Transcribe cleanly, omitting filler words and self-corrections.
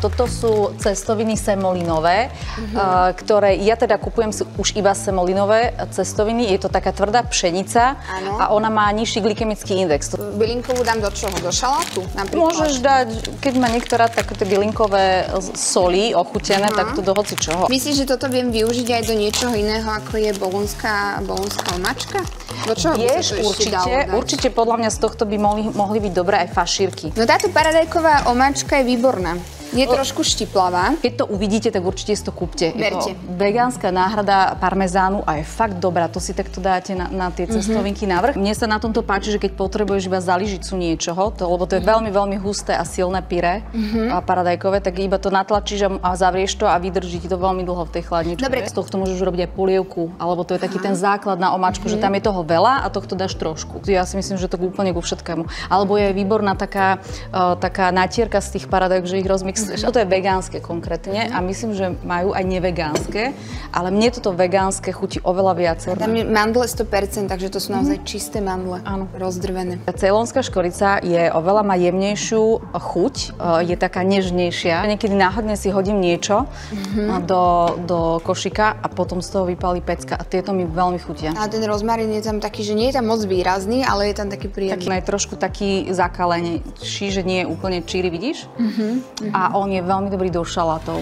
toto sú cestoviny semolinové, ktoré ja teda kupujem si už iba semolinové cestoviny. Je to taká tvrdá pšenica a ona má nižší glykemický index. Bylinkovú dám do čoho? Do šalátu napríklad? Môžeš dať, keď má niektorá také bylinkové soli ochutené, tak to do hocičoho. Myslíš, že toto viem využiť aj do niečoho iného, ako je bolonská omáčka? Do čoho by sa to ešte dalo dať? Určite podľa mňa z tohto by mohli byť dobré aj fašírky. No táto paradajková omáčka je výborná. Je trošku štiplavá. Keď to uvidíte, tak určite si to kúpte. Berte. Je to vegánska náhrada parmezánu a je fakt dobrá. To si takto dáte na tie cestovinky navrch. Mne sa na tomto páči, že keď potrebuješ iba zaližicu niečoho, lebo to je veľmi, veľmi husté a silné pyré a paradajkové, tak iba to natlačíš a zavrieš to a vydrží ti to veľmi dlho v tej chladničke. Dobre. Z tohto môžeš robiť aj polievku, alebo to je taký ten základ na omáčku, že tam je toho veľa a tohto dáš trošku. Ja si myslím, že to úplne ku všetkému. Alebo je výborná taká natierka z tých paradajok, že ich rozmixuješ. Toto je vegánske konkrétne a myslím, že majú aj nevegánske, ale mne toto vegánske chutí oveľa viac. Tam je mandle 100%, takže to sú naozaj čisté mandle, rozdrvené. Ceylonská škorica je oveľa má jemnejšiu chuť, je taká nežnejšia. Niekedy náhodne si hodím niečo do košíka a potom z toho vypálí pecka a tieto mi veľmi chutia. A ten rozmarín je tam taký, že nie je tam moc výrazný, ale je tam taký príjemný. Je trošku taký zakalenejší, že nie je úplne číri, vidíš? A on je veľmi dobrý do šalátov.